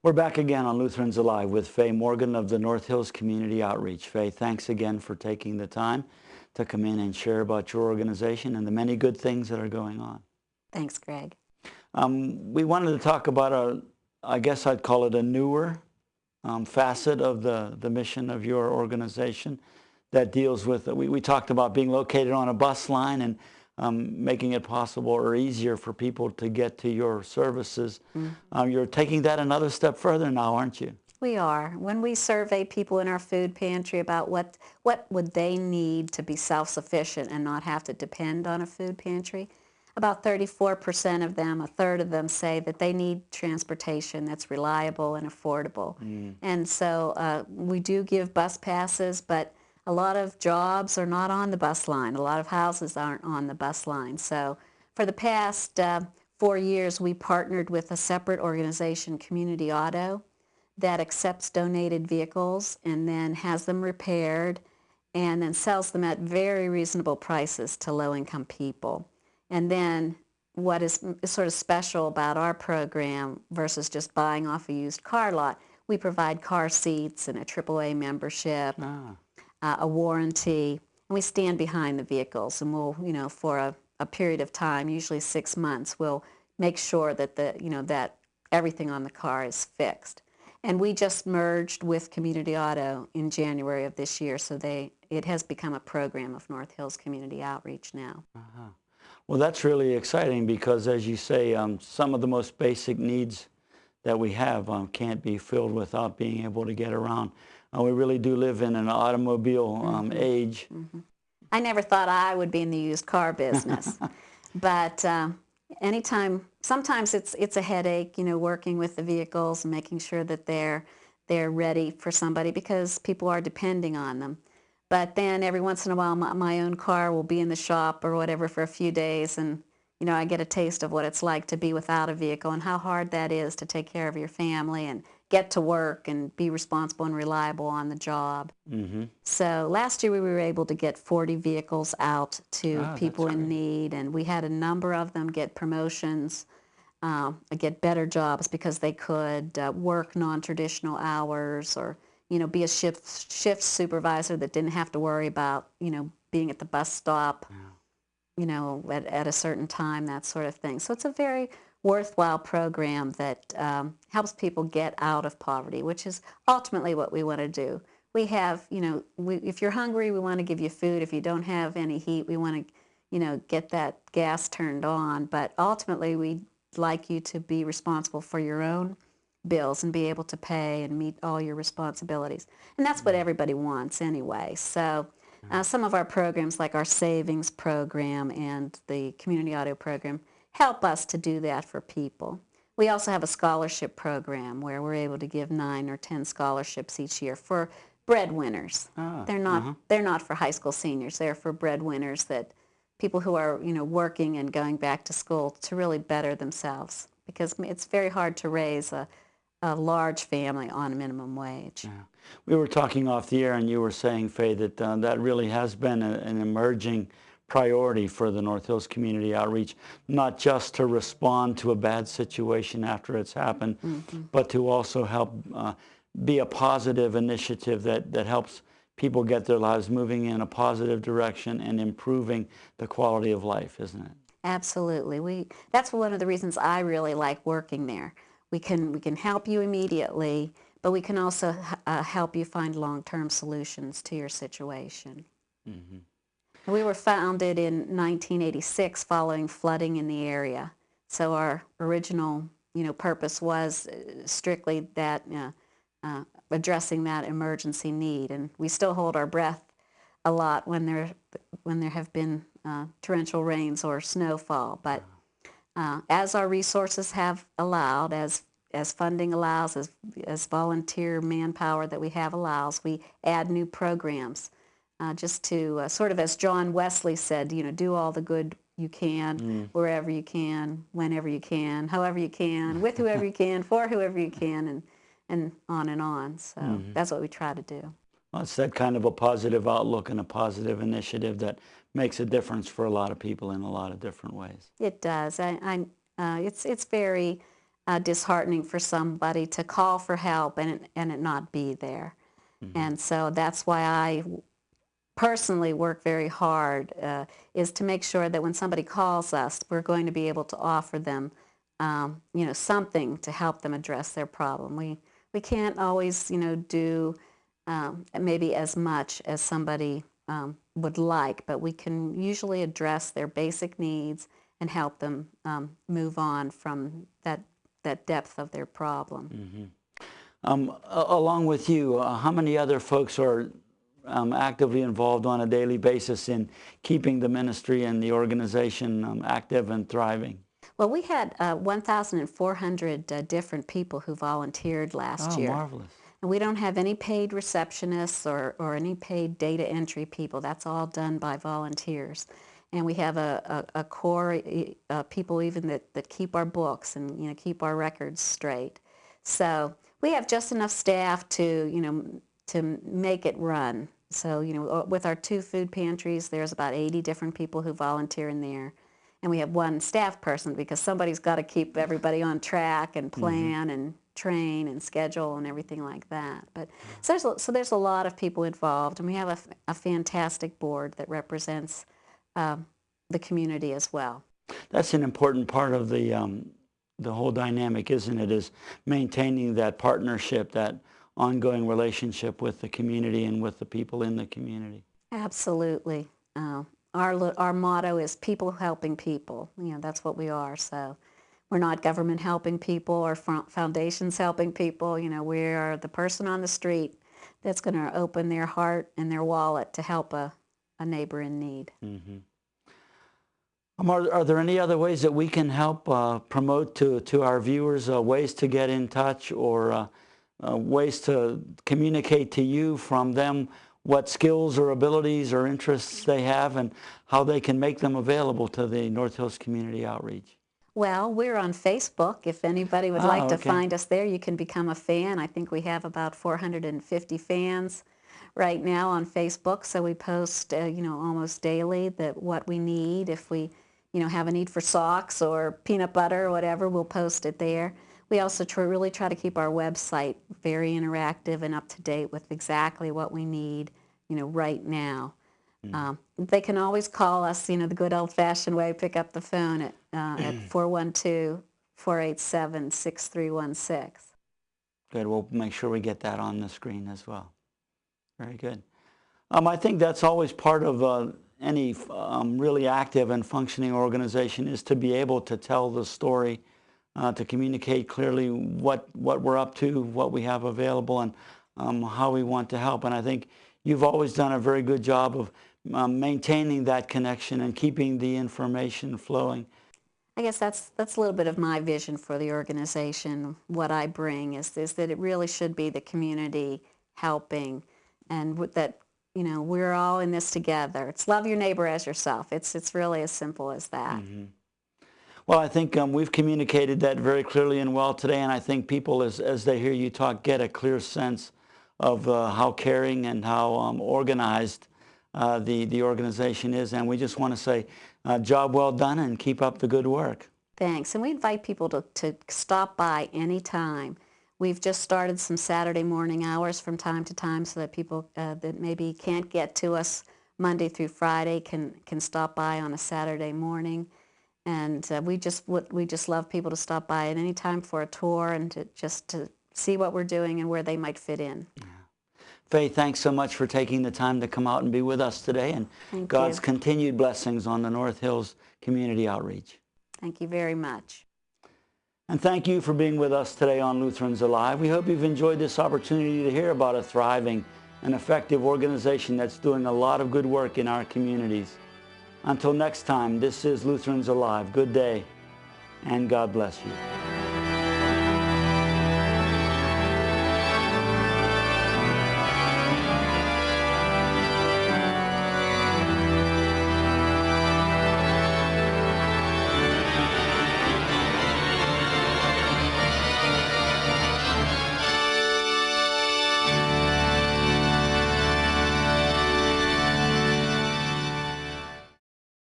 We're back again on Lutherans Alive with Faye Morgan of the North Hills Community Outreach. Faye, thanks again for taking the time to come in and share about your organization and the many good things that are going on. Thanks, Greg. We wanted to talk about I guess I'd call it a newer facet of the mission of your organization that deals with, we talked about being located on a bus line and making it possible or easier for people to get to your services. You're taking that another step further now, aren't you? We are. When we survey people in our food pantry about what would they need to be self-sufficient and not have to depend on a food pantry, about 34% of them, a third of them, say that they need transportation that's reliable and affordable. And so we do give bus passes, but a lot of jobs are not on the bus line. A lot of houses aren't on the bus line. So for the past 4 years, we partnered with a separate organization, Community Auto, that accepts donated vehicles and then has them repaired and then sells them at very reasonable prices to low-income people. And then what is sort of special about our program versus just buying off a used car lot, we provide car seats and a AAA membership, a warranty, and we stand behind the vehicles, and we'll, for a period of time, usually 6 months, we'll make sure that that everything on the car is fixed. And we just merged with Community Auto in January of this year, so it has become a program of North Hills Community Outreach now. Well, that's really exciting because, as you say, some of the most basic needs that we have can't be filled without being able to get around. We really do live in an automobile age. I never thought I would be in the used car business, but sometimes it's a headache, working with the vehicles and making sure that they're ready for somebody because people are depending on them. But then every once in a while, my own car will be in the shop or whatever for a few days, and I get a taste of what it's like to be without a vehicle and how hard that is to take care of your family and get to work and be responsible and reliable on the job. So last year we were able to get 40 vehicles out to people in need, and we had a number of them get promotions, get better jobs because they could work non-traditional hours or be a shift supervisor that didn't have to worry about being at the bus stop at a certain time, that sort of thing. So it's a very worthwhile program that helps people get out of poverty, which is ultimately what we want to do. We have, if you're hungry, we want to give you food. If you don't have any heat, we want to, get that gas turned on. But ultimately, we'd like you to be responsible for your own bills and be able to pay and meet all your responsibilities. And that's what everybody wants anyway. So some of our programs, like our savings program and the Community Auto program, help us to do that for people. We also have a scholarship program where we're able to give 9 or 10 scholarships each year for breadwinners. They're not for high school seniors. They're for breadwinners, that people who are working and going back to school to really better themselves, because it's very hard to raise a large family on a minimum wage. We were talking off the air, and you were saying, Faye, that that really has been an emerging priority for the North Hills Community Outreach, not just to respond to a bad situation after it's happened, but to also help be a positive initiative that helps people get their lives moving in a positive direction and improving the quality of life, isn't it? Absolutely. That's one of the reasons I really like working there. We can help you immediately, but we can also help you find long-term solutions to your situation. We were founded in 1986 following flooding in the area. So our original, purpose was strictly that addressing that emergency need, and we still hold our breath a lot when there have been torrential rains or snowfall. But as our resources have allowed, as funding allows, as volunteer manpower that we have allows, we add new programs just to sort of, as John Wesley said, do all the good you can, wherever you can, whenever you can, however you can, with whoever you can, for whoever you can, and on and on. So that's what we try to do. Well, it's that kind of a positive outlook and a positive initiative that makes a difference for a lot of people in a lot of different ways. It does. It's very disheartening for somebody to call for help and it not be there. And so that's why I personally work very hard, is to make sure that when somebody calls us, we're going to be able to offer them, something to help them address their problem. We can't always, do maybe as much as somebody would like, but we can usually address their basic needs and help them move on from that depth of their problem. Along with you, how many other folks are actively involved on a daily basis in keeping the ministry and the organization active and thriving? Well, we had 1,400 different people who volunteered last year. Oh, marvelous. And we don't have any paid receptionists or any paid data entry people. That's all done by volunteers. And we have a core people even that keep our books and keep our records straight. So we have just enough staff to make it run. So with our 2 food pantries, there's about 80 different people who volunteer in there. And we have 1 staff person because somebody's got to keep everybody on track and plan and train and schedule and everything like that. But so there's a lot of people involved, and we have a fantastic board that represents the community as well. That's an important part of the whole dynamic, isn't it? Is maintaining that partnership, that ongoing relationship with the community and with the people in the community. Absolutely. Our motto is people helping people. That's what we are. So we're not government helping people or foundations helping people. We are the person on the street that's going to open their heart and their wallet to help a neighbor in need. Are there any other ways that we can help promote to our viewers ways to get in touch or ways to communicate to you from them what skills or abilities or interests they have and how they can make them available to the North Hills Community Outreach? Well, we're on Facebook. If anybody would like to find us there, you can become a fan. I think we have about 450 fans right now on Facebook. So we post, almost daily what we need. If we, have a need for socks or peanut butter or whatever, we'll post it there. We also really try to keep our website very interactive and up to date with exactly what we need, right now. They can always call us, the good old-fashioned way, pick up the phone at 412-487-6316. Good. We'll make sure we get that on the screen as well. Very good. I think that's always part of any really active and functioning organization is to be able to tell the story, to communicate clearly what we're up to, what we have available, and how we want to help. And I think you've always done a very good job of maintaining that connection and keeping the information flowing. I guess that's a little bit of my vision for the organization. What I bring is that it really should be the community helping, and that we're all in this together. It's love your neighbor as yourself. It's really as simple as that. Well, I think we've communicated that very clearly and well today, and I think people, as they hear you talk, get a clear sense of how caring and how organized the organization is. And we just want to say, job well done and keep up the good work. Thanks. And we invite people to stop by anytime. We've just started some Saturday morning hours from time to time so that people that maybe can't get to us Monday through Friday can stop by on a Saturday morning. And we just love people to stop by at any time for a tour and to see what we're doing and where they might fit in. Yeah. Faye, thanks so much for taking the time to come out and be with us today, and Thank God's you. continued blessings on the North Hills Community Outreach. Thank you very much. And thank you for being with us today on Lutherans Alive. We hope you've enjoyed this opportunity to hear about a thriving and effective organization that's doing a lot of good work in our communities. Until next time, this is Lutherans Alive. Good day, and God bless you.